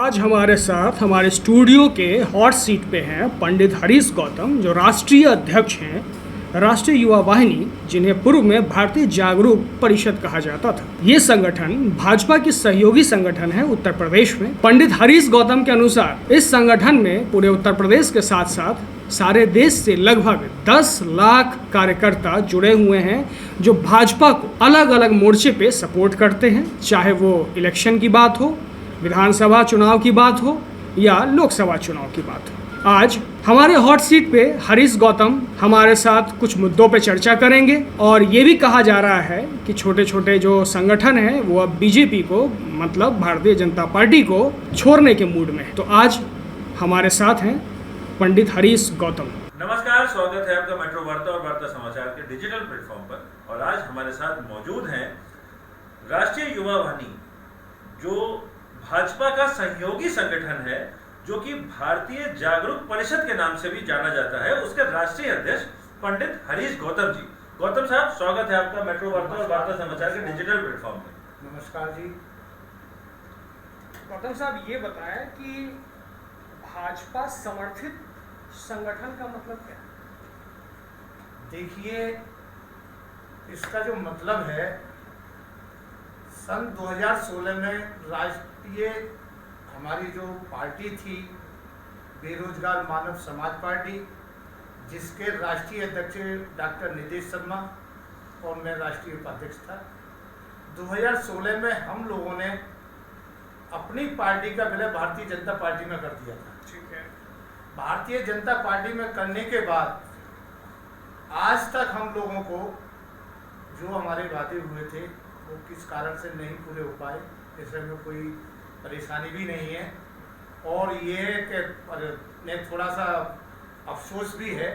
आज हमारे साथ हमारे स्टूडियो के हॉट सीट पे हैं पंडित हरीश गौतम, जो राष्ट्रीय अध्यक्ष हैं राष्ट्रीय युवा वाहिनी, जिन्हें पूर्व में भारतीय जागरूक परिषद कहा जाता था। ये संगठन भाजपा की सहयोगी संगठन है उत्तर प्रदेश में। पंडित हरीश गौतम के अनुसार इस संगठन में पूरे उत्तर प्रदेश के साथ साथ सारे देश से लगभग 10 लाख कार्यकर्ता जुड़े हुए हैं, जो भाजपा को अलग अलग मोर्चे पे सपोर्ट करते हैं, चाहे वो इलेक्शन की बात हो, विधानसभा चुनाव की बात हो या लोकसभा चुनाव की बात हो। आज हमारे हॉट सीट पे हरीश गौतम हमारे साथ कुछ मुद्दों पे चर्चा करेंगे और ये भी कहा जा रहा है कि छोटे छोटे जो संगठन हैं वो अब बीजेपी को, मतलब भारतीय जनता पार्टी को छोड़ने के मूड में है। तो आज हमारे साथ हैं पंडित हरीश गौतम। नमस्कार, स्वागत है आपका मेट्रो वार्ता और वार्ता समाचार के डिजिटल प्लेटफॉर्म पर। और आज हमारे साथ मौजूद हैं राष्ट्रीय युवा वाहिनी, जो भाजपा का सहयोगी संगठन है, जो कि भारतीय जागरूक परिषद के नाम से भी जाना जाता है। उसके राष्ट्रीय अध्यक्ष पंडित हरीश गौतम जी। गौतम साहब, स्वागत है आपका मेट्रो वार्ता और वार्ता समाचार के डिजिटल प्लेटफॉर्म पर। नमस्कार जी। गौतम साहब, ये बताएं कि भाजपा समर्थित संगठन का मतलब क्या है? देखिए, इसका जो मतलब है, सन 2016 में राष्ट्रीय हमारी जो पार्टी थी, बेरोजगार मानव समाज पार्टी, जिसके राष्ट्रीय अध्यक्ष डॉक्टर नितेश शर्मा और मैं राष्ट्रीय उपाध्यक्ष था। 2016 में हम लोगों ने अपनी पार्टी का विलय भारतीय जनता पार्टी में कर दिया था। ठीक है। भारतीय जनता पार्टी में करने के बाद आज तक हम लोगों को जो हमारे वादे हुए थे वो किस कारण से नहीं पूरे हो पाए, इसमें कोई परेशानी भी नहीं है। और ये कि थोड़ा सा अफसोस भी है,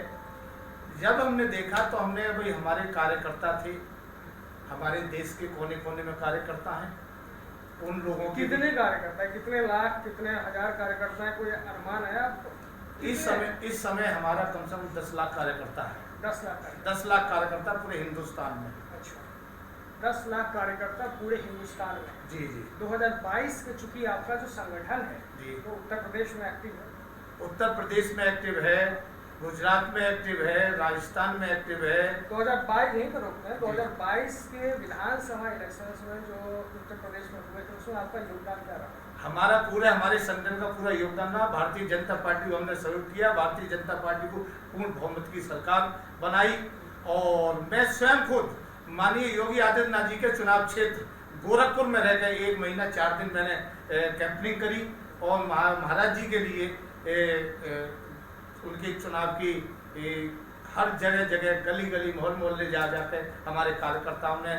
जब हमने देखा तो हमने भाई हमारे कार्यकर्ता थे, हमारे देश के कोने कोने में कार्यकर्ता हैं, उन लोगों की कितने कार्यकर्ता, कितने लाख, कितने हजार कार्यकर्ता है, कोई अनुमान है आपको? इस समय हमारा कम से कम 10 लाख कार्यकर्ता है। 10 लाख कार्यकर्ता पूरे हिंदुस्तान में। अच्छा, 10 लाख कार्यकर्ता पूरे हिंदुस्तान में। जी जी। 2022 के चूंकि आपका जो संगठन है जी, वो उत्तर प्रदेश में एक्टिव है। उत्तर प्रदेश में एक्टिव है, गुजरात में एक्टिव है, राजस्थान में एक्टिव है। 2022 यहीं पर रोकते हैं। 2022 के विधानसभा इलेक्शंस में जो उत्तर प्रदेश में हुए थे, उसमें आपका योगदान क्या रहा? हमारे संगठन का पूरा योगदान रहा। भारतीय जनता पार्टी को हमने सहयोग किया, भारतीय जनता पार्टी को पूर्ण बहुमत की सरकार बनाई। और मैं स्वयं खुद माननीय योगी आदित्यनाथ जी के चुनाव क्षेत्र गोरखपुर में रह गए 1 महीना 4 दिन मैंने कैंपनिंग करी और महाराज जी के लिए उनके चुनाव की हर जगह जगह, गली गली, मोहल्ले मोहल्ले जा जाकर हमारे कार्यकर्ताओं ने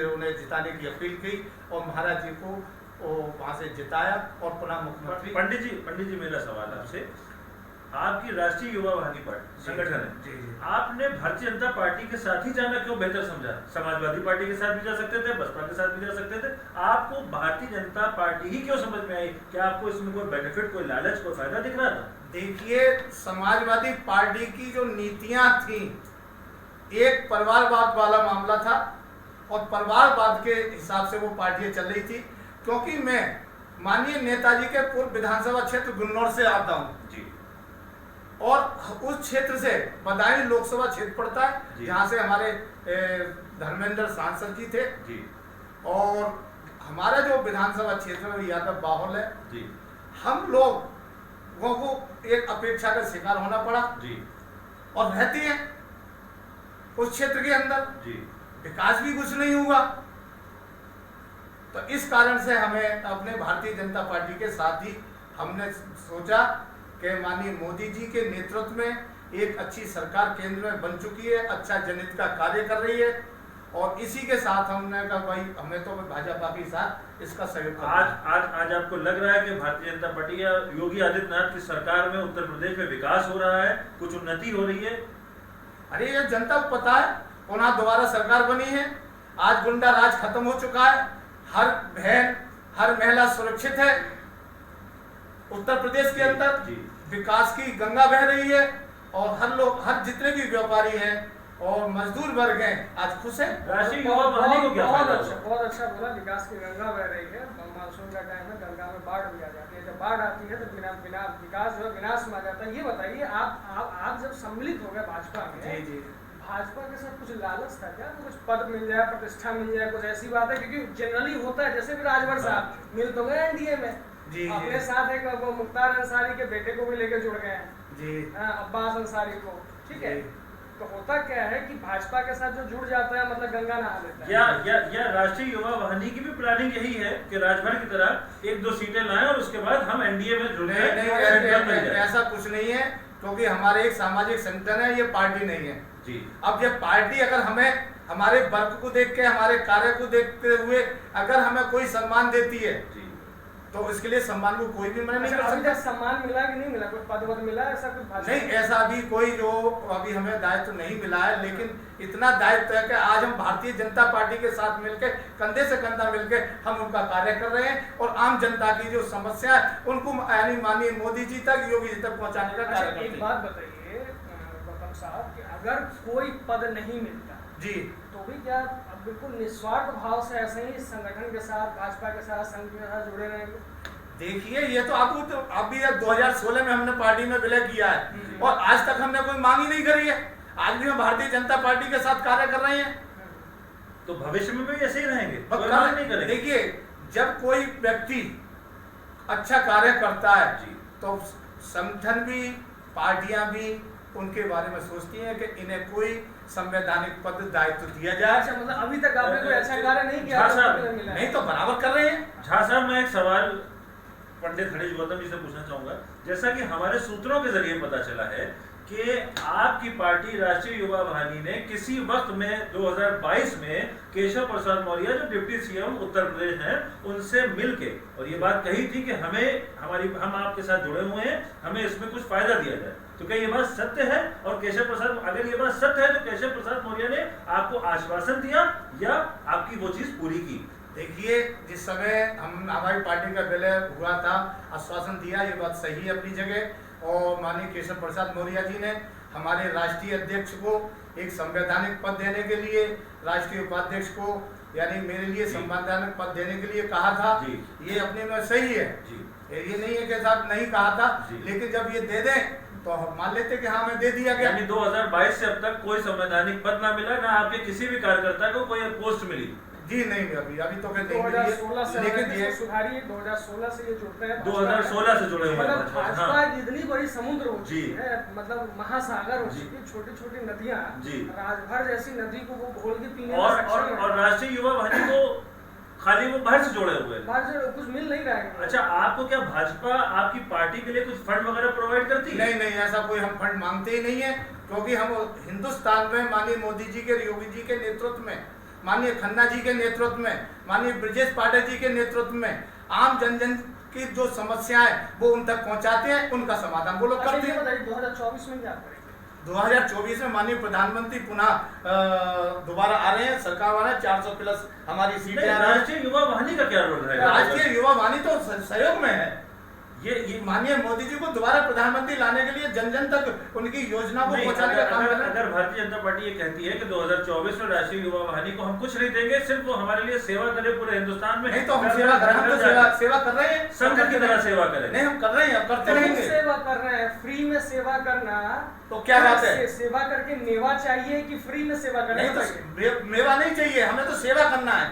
उन्हें जिताने की अपील की और महाराज जी को वहाँ से जिताया और पुनः मुख्यमंत्री। पंडित जी, मेरा सवाल आपसे, आपकी राष्ट्रीय युवा वाहिनी पार्टी संगठन है, जी जी, आपने भारतीय जनता पार्टी के साथ ही जाना क्यों बेहतर समझा? समाजवादी पार्टी के साथ भी जा सकते थे, बसपा के साथ भी जा सकते थे, आपको भारतीय जनता पार्टी ही क्यों समझ में आई? क्या आपको इसमें कोई बेनिफिट, कोई लालच, कोई फायदा दिख रहा था? देखिए, समाजवादी पार्टी की जो नीतियां थी, एक परिवारवाद वाला मामला था और परिवारवाद के हिसाब से वो पार्टियां चल रही थी। क्योंकि मैं माननीय नेताजी के पूर्व विधानसभा क्षेत्र गुन्नौर से आता हूँ जी, और उस क्षेत्र से बदायूं लोकसभा क्षेत्र पड़ता है, जहाँ से हमारे धर्मेंद्र सांसद जी थे जी, और हमारा जो विधानसभा क्षेत्र है यादव बाहुल है जी। हम लोगों को एक अपेक्षा का शिकार होना पड़ा जी, और रहती है उस क्षेत्र के अंदर जी, विकास भी कुछ नहीं हुआ। तो इस कारण से हमें अपने भारतीय जनता पार्टी के साथ ही हमने सोचा कि माननीय मोदी जी के नेतृत्व में एक अच्छी सरकार केंद्र में बन चुकी है, अच्छा जनहित का कार्य कर रही है और इसी के साथ हमने कहा भाई हमें तो भाजपा के साथ इसका सहयोग करना है। आज आपको लग रहा है कि भारतीय जनता पार्टी या योगी आदित्यनाथ की सरकार में उत्तर प्रदेश में विकास हो रहा है, कुछ उन्नति हो रही है? अरे ये जनता को पता है, पुनः दोबारा सरकार बनी है, आज गुंडा राज खत्म हो चुका है, हर बहन, हर महिला सुरक्षित है उत्तर प्रदेश के अंदर, विकास की गंगा बह रही है और हर लोग, हर जितने भी व्यापारी हैं और मजदूर वर्ग हैं आज खुश है। राष्ट्रीय युवा वाहिनी को क्या फायदा? बहुत अच्छा बोला, विकास की गंगा बह रही है। मानसून का टाइम है, गंगा में बाढ़ भी आ जाती है, आती है तो बिना बिना विकास जो है विनाश में आ जाता है। ये बताइए, आप जब सम्मिलित हो गए भाजपा में, जी जी, भाजपा के साथ कुछ लालच था क्या? कुछ पद मिल जाए, प्रतिष्ठा मिल जाए, कुछ ऐसी बात है? क्योंकि जनरली होता है, जैसे भी राजभर साहब मिल तो गए एनडीए में, जी अपने साथ एक वो मुख्तार अंसारी के बेटे को भी लेकर जुड़ गए हैं, जी, अब्बास अंसारी को, ठीक है। जी। तो होता क्या है कि भाजपा के साथ जो जुड़ जाता है मतलब गंगा नहा लेता है। या राष्ट्रीय युवा वाहिनी की भी प्लानिंग यही है कि राजभर की तरह 1-2 सीटें लाएं और उसके बाद हम एनडीए में जुड़ नहीं नहीं, ऐसा कुछ नहीं है, क्योंकि हमारे एक सामाजिक संगठन है, ये पार्टी नहीं है जी। अब ये पार्टी अगर हमें हमारे वर्क को देख के, हमारे कार्य को देखते हुए अगर हमें कोई सम्मान देती है जी, तो इसके लिए सम्मान को कोई भी मना नहीं कर अभी सकता। तक सम्मान मिला कि नहीं मिला? कोई पद वद मिला ऐसा कुछ भाजपा नहीं, ऐसा अभी कोई जो अभी हमें दायित्व नहीं मिला है, लेकिन इतना दायित्व है कि आज हम भारतीय जनता पार्टी के साथ मिलकर, कंधे से कंधा मिलकर हम उनका कार्य कर रहे हैं और आम जनता की जो समस्या है उनको यानी माननीय मोदी जी तक, योगी जी तक पहुंचाने का कार्य करते हैं। एक बात बताइए गौतम साहब कि अगर कोई पद नहीं मिलता जी, तो भी क्या अब बिल्कुल निस्वार्थ भाव से ऐसे ही संगठन के साथ, भाजपा के साथ, संघ के साथ जुड़े रहेंगे? देखिए ये तो आपको तो अभी 2016 में हमने पार्टी में विलय किया है और आज तक हमने कोई मांग ही नहीं करी है। आज भी हम भारतीय जनता पार्टी के साथ कार्य कर रहे हैं, तो भविष्य में भी ऐसे ही रहेंगे, बस कोई मांग नहीं करेंगे। देखिए, जब कोई व्यक्ति अच्छा कार्य करता है जी। तो संगठन भी, पार्टियां भी उनके बारे में सोचती हैं कि इन्हें कोई संवैधानिक पद दायित्व दिया जाए। अच्छा, मतलब अभी तक आपने कोई अच्छा कार्य नहीं किया? झा तो साहब, पद मिला है? नहीं तो बराबर कर रहे हैं। झा साहब, मैं एक सवाल पंडित हरीश गौतम जी से पूछना चाहूंगा। जैसा कि हमारे सूत्रों के जरिए पता चला है कि आपकी पार्टी राष्ट्रीय युवा वाहिनी ने किसी वक्त में 2022 में केशव प्रसाद मौर्य जो डिप्टी सीएम उत्तर प्रदेश हैं उनसे मिलके और ये बात कही थी कि हम आपके साथ जुड़े हुए हैं, हमें इसमें कुछ फायदा दिया जाए। तो क्या ये बात सत्य है? और केशव प्रसाद, अगर ये बात सत्य है तो केशव प्रसाद मौर्य ने आपको आश्वासन दिया या आपकी वो चीज पूरी की? देखिए, जिस समय हमारी पार्टी का विलय हुआ था, आश्वासन दिया, ये बात सही है अपनी जगह। और माननीय केशव प्रसाद मौर्य जी ने हमारे राष्ट्रीय अध्यक्ष को एक संवैधानिक पद देने के लिए, राष्ट्रीय उपाध्यक्ष को यानी मेरे लिए संवैधानिक पद देने के लिए कहा था। ये अपने में सही है जी। ये नहीं है कि साहब नहीं कहा था, जी। लेकिन जब ये दे दें तो हम मान लेते कि हाँ हमें दे दिया गया। यानी 2022 से अब तक कोई संवैधानिक पद ना मिला, ना आपके किसी भी कार्यकर्ता को कोई पोस्ट मिली? जी नहीं, अभी तो कहते हैं 2016 से, लेकिन ये सुधारिए, 2016 से ये जुड़ते हैं, 2016 से जुड़े हुए हैं। मतलब भाजपा हाँ। इतनी बड़ी समुद्र हो जी। चुकी है, मतलब महासागर हो जी। चुकी है, छोटी छोटी नदियां, जी। राजभर जैसी नदी को वो घोल के पीने में और सक्षम है। और राष्ट्रीय युवा वाहिनी को खाली वो बाहर से जोड़े हुए हैं। बाहर से कुछ मिल नहीं रहा है। अच्छा, आपको क्या भाजपा आपकी पार्टी के लिए कुछ फंड वगैरह प्रोवाइड करती है? नहीं, ऐसा कोई हम फंड मांगते ही नहीं है, क्योंकि हम हिंदुस्तान में माननीय मोदी जी के, योगी जी के नेतृत्व में, माननीय खन्ना जी के नेतृत्व में, माननीय ब्रजेश पाठक जी के नेतृत्व में आम जन की जो समस्या है वो उन तक पहुंचाते हैं, उनका समाधान वो लोग करते हैं। 2024 में क्या करेंगे? 2024 में माननीय प्रधानमंत्री पुनः दोबारा आ रहे हैं, सरकार वाले 400 प्लस हमारी सीटें आ रही हैं। राष्ट्रीय युवा वाहिनी का क्या रोल रहेगा? राष्ट्रीय युवा वाहिनी तो सहयोग में है। ये माननीय मोदी जी को दोबारा प्रधानमंत्री लाने के लिए जन तक उनकी योजना को पहुंचाने का काम कर रहे हैं। अगर भारतीय जनता पार्टी ये कहती है कि 2024 में राष्ट्रीय युवा वाहिनी को हम कुछ नहीं देंगे, सिर्फ वो हमारे लिए सेवा करे पूरे हिंदुस्तान में, नहीं तो हम सेवा कर रहे हैं, हम तो सेवा कर रहे हैं, संघ की तरह सेवा करें। नहीं हम कर रहे हैं, करते रहेंगे। सेवा कर रहे हैं, फ्री में सेवा करना तो क्या बात है? सेवा करके मेवा चाहिए कि फ्री में सेवा करना? नहीं तो मेवा नहीं चाहिए, हमें तो सेवा करना है।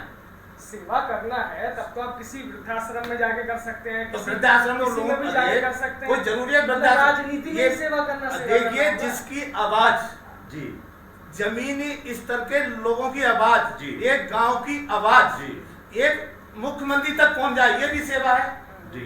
सेवा करना है तब तो आप किसी वृद्धाश्रम में जाके कर सकते हैं, तो वृद्धाश्रम में किसी में भी जाके कर सकते हैं। कोई जरूरी है मतलब वृद्धाश्रम? राजनीति में सेवा करना? देखिए, जिसकी आवाज जी, जमीनी स्तर के लोगों की आवाज जी, एक गांव की आवाज जी, एक मुख्यमंत्री तक पहुंच जाए, ये भी सेवा है। जी,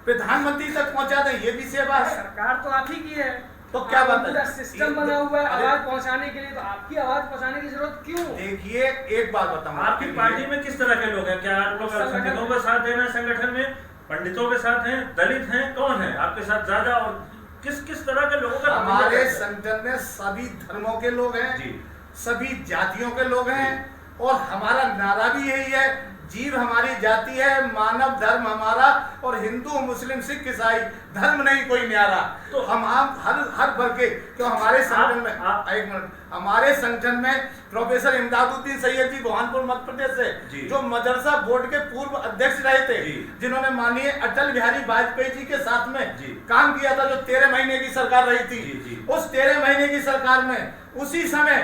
प्रधानमंत्री तक पहुंचा दे, ये भी सेवा है। सरकार तो आप ही की है, तो क्या बात है? पूरा सिस्टम बना हुआ है आवाज पहुंचाने के लिए, तो आपकी आवाज पहुंचाने की जरूरत क्यों? देखिए, एक बात बताऊं, आपकी पार्टी में किस तरह के लोग हैं? क्या आप लोग अल्पसंख्यकों का साथ देना है संगठन में, पंडितों के साथ हैं, दलित हैं, कौन है आपके साथ ज्यादा, और किस तरह के लोगों का? हमारे संगठन में सभी धर्मों के लोग हैं जी, सभी जातियों के लोग हैं और हमारा नारा भी यही है, जीव हमारी जाति है, मानव धर्म हमारा, और हिंदू मुस्लिम सिख ईसाई धर्म नहीं कोई न्यारा। तो हम आप हर वर्ग के, क्यों हमारे संगठन में एक मिनट, हमारे संगठन में प्रोफेसर इमदादुद्दीन सैयद जी बुरहानपुर मध्य प्रदेश से, जो मदरसा बोर्ड के पूर्व अध्यक्ष रहे थे, जिन्होंने माननीय अटल बिहारी वाजपेयी जी के साथ में काम किया था, जो 13 महीने की सरकार रही थी। उस 13 महीने की सरकार में उसी समय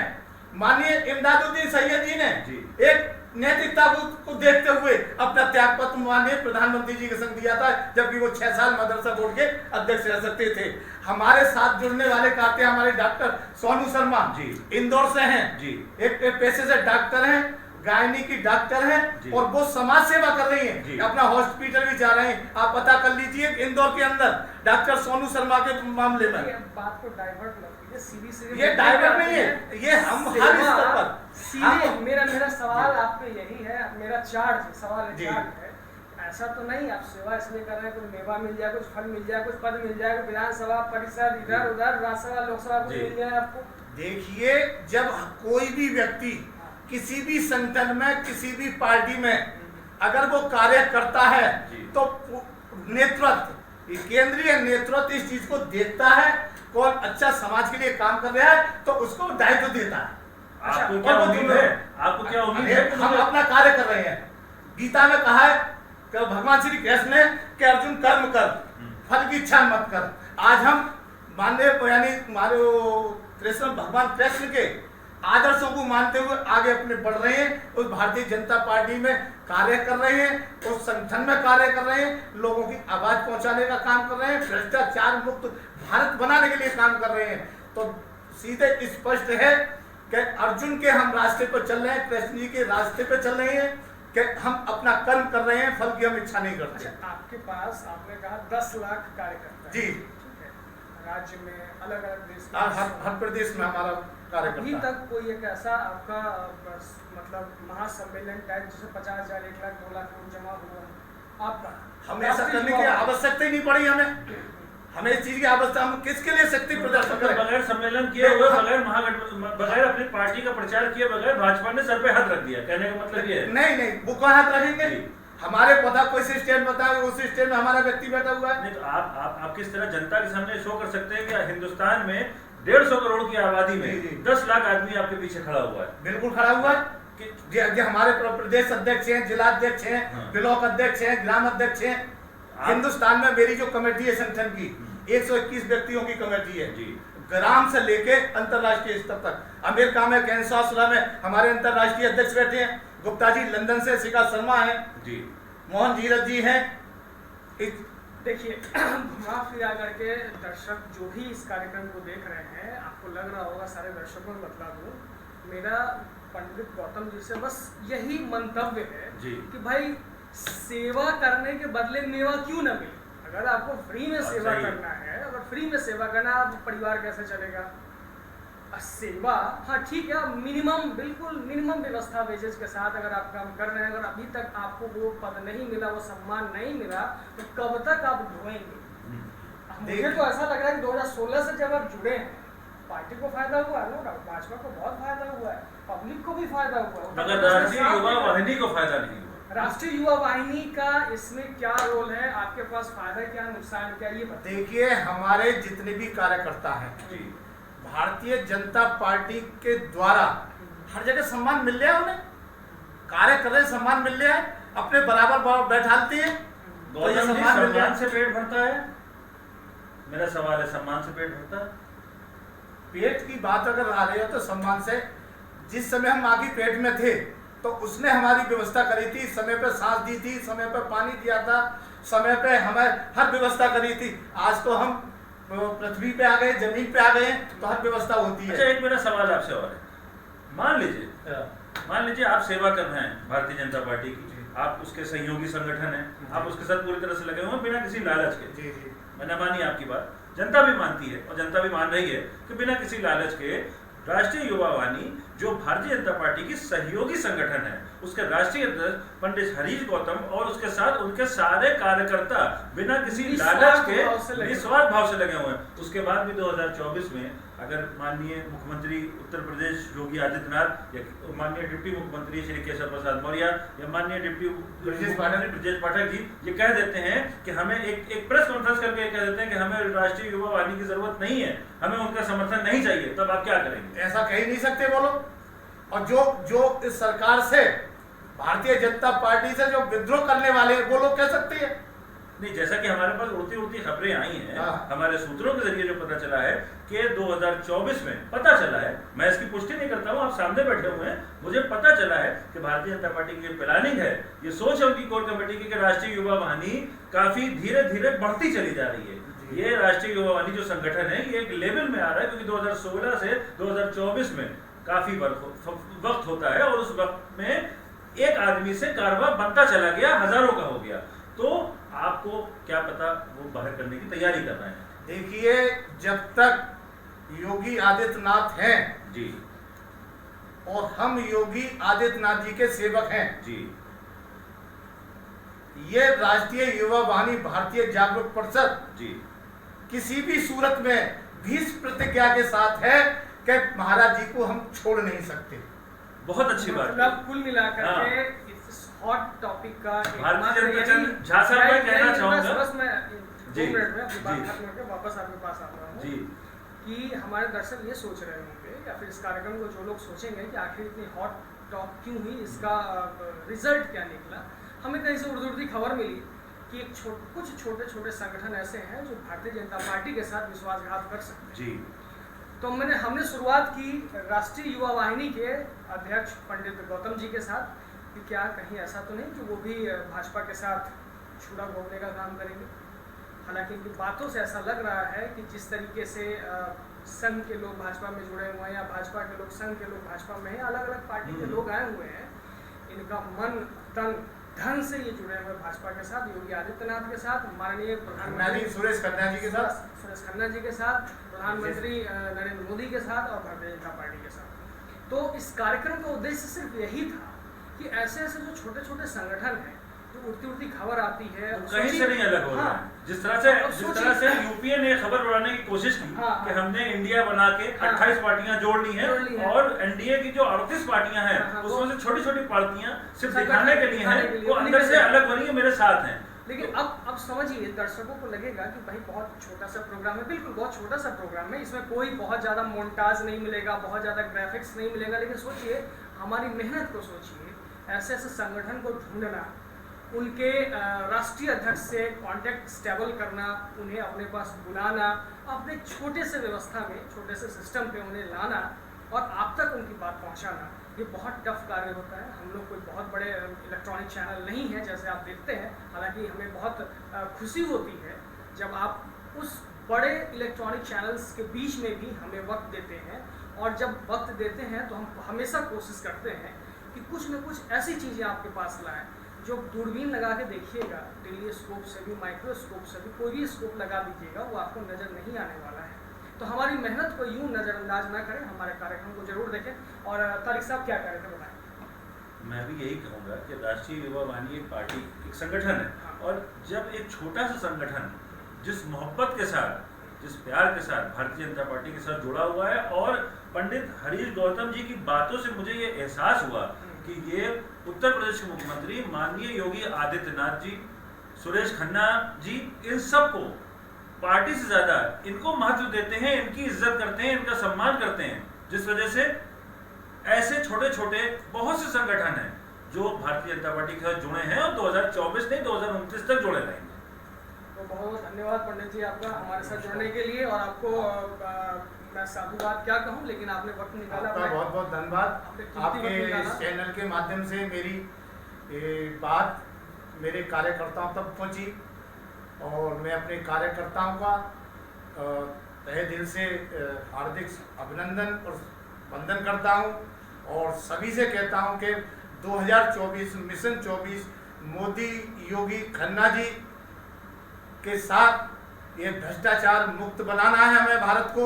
माननीय इमदादुद्दीन सैयद जी ने एक नैतिकता को देखते हुए अपना त्याग पत्र माननीय प्रधानमंत्री जी के संग दिया था, जबकि वो 6 साल मदरसा बोर्ड के अध्यक्ष रह सकते थे। हमारे साथ जुड़ने वाले कहते हैं हमारे डॉक्टर सोनू शर्मा जी इंदौर से हैं जी, एक पेशे से डॉक्टर हैं, गायनी की डॉक्टर हैं, और वो समाज सेवा कर रही हैं, अपना हॉस्पिटल भी जा रहे हैं। आप पता कर लीजिए इंदौर के अंदर डॉक्टर सोनू शर्मा के मामले में। बात को डाइवर्ट मत कीजिए, सीधी ये डाइवर्ट नहीं है, ये हम हर स्तर पर सीधे मेरा सवाल आप पे यही है, मेरा सवाल है, ऐसा तो नहीं आप सेवा इसलिए कर रहे हैं कुछ मेवा मिल जाए, कुछ फल मिल जाए, कुछ पद मिल जाए, विधानसभा परिषद इधर उधर राज्यसभा लोकसभा कुछ मिल जाए आपको। देखिए, जब कोई भी व्यक्ति किसी भी संगठन में, किसी भी पार्टी में अगर वो कार्य करता है तो नेतृत्व, केंद्रीय नेतृत्व इस चीज को देखता है, कौन अच्छा समाज के लिए काम कर रहा है तो उसको दायित्व देता है। आपको क्या उम्मीद है? आपको क्या उम्मीद है? हम अपना कार्य कर रहे हैं। गीता में कहा है कि भगवान श्री कृष्ण ने कि अर्जुन कर्म कर, फल की इच्छा मत कर। आज हम माननीय यानी हमारे कृष्ण भगवान कृष्ण के आदर्शों को मानते हुए आगे अपने बढ़ रहे हैं, उस भारतीय जनता पार्टी में कार्य कर रहे हैं, उस संगठन में कार्य कर रहे हैं, लोगों की आवाज पहुंचाने का काम कर रहे हैं, भ्रष्टाचार मुक्त भारत बनाने के लिए काम कर रहे हैं। तो सीधे स्पष्ट है कि अर्जुन के हम रास्ते पर चल रहे हैं, कृष्ण जी के रास्ते पर चल रहे हैं, कि हम अपना कर्म कर रहे हैं, फल की हम इच्छा नहीं करते। आपके पास आपने कहा 10 लाख कार्यकर्ता जी, राज्य में अलग अलग देश हर प्रदेश में हमारा अभी तक कोई एक ऐसा आपका मतलब महासम्मेलन टाइप जिसे 50,000 1 लाख 2 लाख लोग जमा हुआ आपका, हमें ऐसा करने की आवश्यकता ही नहीं पड़ी। हमें इस चीज की आवश्यकता, हम किसके लिए शक्ति प्रदर्शन करें? बगैर सम्मेलन किए हुए, बगैर अपनी पार्टी का प्रचार किए बगैर भाजपा ने सर पे हाथ रख दिया, कहने का मतलब ये है। नहीं, वो कहाँ हाथ रखेंगे? हमारे पता कोई सी स्टेट बताए, उस स्टेट में हमारा व्यक्ति बैठा हुआ है। नहीं तो आप किस तरह जनता के सामने शो कर सकते हैं कि हिंदुस्तान में 150 करोड़ की आबादी में 10 लाख आदमी आपके पीछे खड़ा हुआ है। बिल्कुल खड़ा हुआ है कि हमारे प्रदेश अध्यक्ष हैं, जिला अध्यक्ष हैं, ब्लॉक अध्यक्ष हैं, ग्राम अध्यक्ष हैं। हिंदुस्तान में मेरी जो कमेटी है संगठन की 121 व्यक्तियों की कमेटी है, ग्राम से लेके अंतरराष्ट्रीय स्तर तक। अमेरिका में कैंसस में हमारे अंतरराष्ट्रीय अध्यक्ष बैठे हैं, गुप्ता जी लंदन से, शिखा शर्मा है जी, मोहन जीरत जी हैं। देखिए, घुमा फिरा करके दर्शक जो भी इस कार्यक्रम को देख रहे हैं, आपको लग रहा होगा सारे दर्शकों को बतला दूं, मेरा पंडित गौतम जी से बस यही मंतव्य है कि भाई सेवा करने के बदले मेवा क्यों न मिले। अगर आपको फ्री में सेवा करना है, अगर फ्री में सेवा करना है, आप परिवार कैसे चलेगा? सेवा हाँ ठीक है, बिल्कुल मिनिमम व्यवस्था वेजेस के साथ अगर आप काम कर रहे हैं, अगर अभी तक आपको वो पद नहीं मिला, वो सम्मान नहीं मिला, तो कब तक आप ढोएंगे? मुझे तो ऐसा लग रहा है कि 2016 से जब आप जुड़े हैं, पार्टी को फायदा हुआ है, भाजपा को बहुत फायदा हुआ है, पब्लिक को भी फायदा हुआ, मगर राष्ट्रीय युवा वाहिनी को फायदा नहीं हुआ। राष्ट्रीय युवा वाहिनी का इसमें क्या रोल है? आपके पास फायदा क्या, नुकसान क्या, ये बताइए। देखिए, हमारे जितने भी कार्यकर्ता हैं, भारतीय जनता पार्टी के द्वारा हर जगह सम्मान मिल रहा है, उन्हें कार्य कर रहे सम्मान मिल रहा है, अपने बराबर बैठाते हैं, तो ये सम्मान से पेट भरता है। मेरा सवाल है, सम्मान से पेट भरता है? पेट की बात अगर आ रही हो तो सम्मान से, जिस समय हम आगे पेट में थे तो उसने हमारी व्यवस्था करी थी, समय पे सांस दी थी, समय पे पानी दिया था, समय पे हमें हर व्यवस्था करी थी। आज तो हम पृथ्वी पे आ गए, जमीन पे आ गए, तो हर व्यवस्था होती है। अच्छा, एक मेरा सवाल आपसे और है, मान लीजिए आप सेवा कर रहे हैं भारतीय जनता पार्टी की, आप उसके सहयोगी संगठन है, आप उसके साथ पूरी तरह से लगे हुए बिना किसी लालच के। मैंने मानी आपकी बात, जनता भी मानती है और जनता भी मान रही है कि बिना किसी लालच के राष्ट्रीय युवा वाहिनी जो भारतीय जनता पार्टी की सहयोगी संगठन है, उसके राष्ट्रीय अध्यक्ष पंडित हरीश गौतम और उसके साथ उनके सारे कार्यकर्ता बिना किसी लालच के निस्वार्थ भाव से लगे हुए हैं। उसके बाद भी 2024 में अगर माननीय मुख्यमंत्री उत्तर प्रदेश योगी आदित्यनाथ या माननीय डिप्टी मुख्यमंत्री श्री केशव प्रसाद मौर्य या माननीय डिप्टी ब्रजेश पाठक जी ये कह देते हैं कि हमें एक प्रेस कॉन्फ्रेंस करके कह देते हैं कि हमें राष्ट्रीय युवा वाहिनी की जरूरत नहीं है, हमें उनका समर्थन नहीं चाहिए, तब आप क्या करेंगे? ऐसा कह ही नहीं सकते वो लोग। और जो इस सरकार से, भारतीय जनता पार्टी से जो विद्रोह करने वाले हैं, वो लोग कह सकते हैं? नहीं, जैसा कि हमारे पास उड़ती उड़ती खबरें आई हैं, हाँ। हमारे सूत्रों के जरिए जो पता चला है कि 2024 में पता चला है, मैं इसकी पुष्टि नहीं करता हूं, आप सामने बैठे हुए हैं, मुझे पता चला है कि भारतीय जनता पार्टी की प्लानिंग है, ये सोच है उनकी कोर कमेटी की कि राष्ट्रीय युवा वाहिनी काफी धीरे धीरे बढ़ती चली जा रही है। ये राष्ट्रीय युवा वाहिनी जो संगठन है ये एक लेवल में आ रहा है, क्योंकि 2016 से 2024 में काफी वक्त होता है और उस वक्त में एक आदमी से कारवा बनता चला गया, हजारों का हो गया। तो आपको क्या पता वो बाहर करने की तैयारी कर रहे हैं। देखिए, जब तक योगी आदित्यनाथ हैं जी और हम योगी आदित्यनाथ जी के सेवक हैं जी, ये राष्ट्रीय युवा वाहिनी भारतीय जागरूक परिषद जी किसी भी सूरत में भीष्म प्रतिज्ञा के साथ है कि महाराज जी को हम छोड़ नहीं सकते। बहुत अच्छी बात है। मतलब कुल मिलाकर के इस हॉट टॉपिक का भारतीय जनता पार्टी झा साहब मैं कहना चाहूंगा, बस मैं 2 जी, मिनट में अपनी बात जी। खत्म करके वापस आपके पास आ रहा हूँ जी कि हमारे दर्शक ये सोच रहे होंगे या फिर इस कार्यक्रम को जो लोग सोचेंगे कि आखिर इतनी हॉट टॉक क्यों हुई, इसका रिजल्ट क्या निकला। हमें कहीं से उड़ती खबर मिली कि कुछ छोटे छोटे संगठन ऐसे हैं जो भारतीय जनता पार्टी के साथ विश्वासघात कर सकते हैं। जी, तो हमने शुरुआत की राष्ट्रीय युवा वाहिनी के अध्यक्ष पंडित गौतम जी के साथ कि क्या कहीं ऐसा तो नहीं कि वो भी भाजपा के साथ छुरा घोंपने का काम करेंगे। हालांकि इनकी बातों से ऐसा लग रहा है कि जिस तरीके से संघ के लोग भाजपा में जुड़े हुए हैं या भाजपा के लोग संघ के लोग भाजपा में हैं, अलग अलग पार्टी के लोग आए हुए हैं, इनका मन तन धन से ये जुड़े हुए भाजपा के साथ, योगी आदित्यनाथ के साथ, माननीय प्रधानमंत्री सुरेश खन्ना जी के साथ, प्रधानमंत्री नरेंद्र मोदी के साथ और भारतीय जनता पार्टी के साथ। तो इस कार्यक्रम का उद्देश्य सिर्फ यही था कि ऐसे ऐसे जो छोटे छोटे संगठन हैं जो उड़ती खबर आती है कहीं से नहीं अलग हो रहा है। जिस तरह से यूपीए ने खबर उड़ाने की कोशिश की कि हमने इंडिया बना के 28 पार्टियां जोड़ ली हैं और एनडीए की जो 38 पार्टियां हैं उसमें से छोटी छोटी पार्टियां सिर्फ दिखाने के लिए हैं, वो अंदर से अलग बनी है, मेरे साथ हैं। लेकिन अब समझिए, दर्शकों को लगेगा कि भाई बहुत छोटा सा प्रोग्राम है। बिल्कुल बहुत छोटा सा प्रोग्राम है, इसमें कोई बहुत ज़्यादा मोन्टाज नहीं मिलेगा, बहुत ज़्यादा ग्राफिक्स नहीं मिलेगा। लेकिन सोचिए, हमारी मेहनत को सोचिए, ऐसे ऐसे संगठन को ढूंढना, उनके राष्ट्रीय अध्यक्ष से कांटेक्ट स्टेबल करना, उन्हें अपने पास बुलाना, अपने छोटे से व्यवस्था में, छोटे से सिस्टम पे उन्हें लाना और आप तक उनकी बात पहुंचाना, ये बहुत टफ कार्य होता है। हम लोग कोई बहुत बड़े इलेक्ट्रॉनिक चैनल नहीं है जैसे आप देखते हैं। हालांकि हमें बहुत खुशी होती है जब आप उस बड़े इलेक्ट्रॉनिक चैनल्स के बीच में भी हमें वक्त देते हैं, और जब वक्त देते हैं तो हम हमेशा कोशिश करते हैं कि कुछ न कुछ ऐसी चीज़ें आपके पास लाएं जो दूरबीन लगा के देखिएगा, टेलीस्कोप से भी, माइक्रोस्कोप से भी, कोई भी स्कोप लगा दीजिएगा, वो आपको नज़र नहीं आने वाला है। तो हमारी मेहनत को यूं नज़रअंदाज ना करें, हमारे कार्यक्रम को जरूर देखें। और तारिक साहब क्या कह रहे थे बताएं। मैं भी यही कहूँगा कि राष्ट्रीय युवा वाहिनी एक पार्टी, एक संगठन है, और जब एक छोटा सा संगठन जिस मोहब्बत के साथ, जिस प्यार के साथ भारतीय जनता पार्टी के साथ जुड़ा हुआ है, और पंडित हरीश गौतम जी की बातों से मुझे ये एहसास हुआ कि ये उत्तर प्रदेश के मुख्यमंत्री माननीय योगी आदित्यनाथ जी, सुरेश खन्ना जी, इन सबको पार्टी से ज्यादा इनको महत्व देते हैं, इनकी इज्जत करते हैं, इनका सम्मान करते हैं, जिस वजह से ऐसे छोटे छोटे बहुत से संगठन हैं जो भारतीय जनता पार्टी के साथ जुड़े हैं और 2024 नहीं 2029 तक जुड़े रहेंगे। तो बहुत बहुत धन्यवाद पंडित जी आपका हमारे साथ जुड़ने के लिए। और आपको मैं साधुवाद क्या कहूँ, लेकिन आपने वक्त निकाला। बहुत बहुत धन्यवाद। आपके इस चैनल के माध्यम से मेरी बात मेरे कार्यकर्ताओं तक पहुँची, और मैं अपने कार्यकर्ताओं का तहे दिल से हार्दिक अभिनंदन और वंदन करता हूं, और सभी से कहता हूं कि 2024 मिशन 24 मोदी योगी खन्ना जी के साथ ये भ्रष्टाचार मुक्त बनाना है हमें भारत को,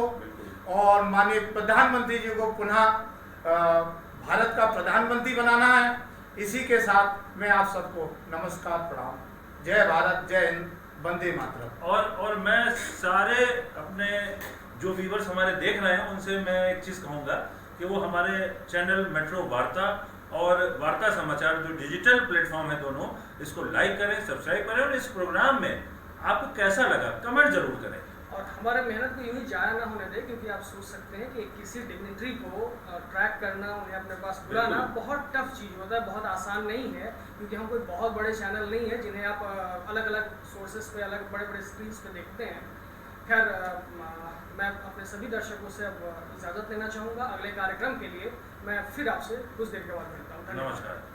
और माननीय प्रधानमंत्री जी को पुनः भारत का प्रधानमंत्री बनाना है। इसी के साथ मैं आप सबको नमस्कार, प्रणाम, जय भारत, जय हिंद, वंदे मातरम। और मैं सारे अपने जो व्यूवर्स हमारे देख रहे हैं उनसे मैं एक चीज़ कहूँगा कि वो हमारे चैनल मेट्रो वार्ता और वार्ता समाचार जो डिजिटल प्लेटफॉर्म है दोनों, इसको लाइक करें, सब्सक्राइब करें और इस प्रोग्राम में आपको कैसा लगा कमेंट जरूर करें। और हमारे मेहनत को यूं ही जाया ना होने दें, क्योंकि आप सोच सकते हैं कि किसी डिग्निटरी को ट्रैक करना, उन्हें अपने पास बुलाना बहुत टफ चीज़ होता है, बहुत आसान नहीं है, क्योंकि हम कोई बहुत बड़े चैनल नहीं है जिन्हें आप अलग अलग सोर्सेज पे, अलग बड़े बड़े स्क्रीन्स पे देखते हैं। खैर, मैं अपने सभी दर्शकों से अब इजाज़त लेना चाहूँगा। अगले कार्यक्रम के लिए मैं फिर आपसे कुछ देर के बाद मिलता हूँ। धन्यवाद। नमस्कार।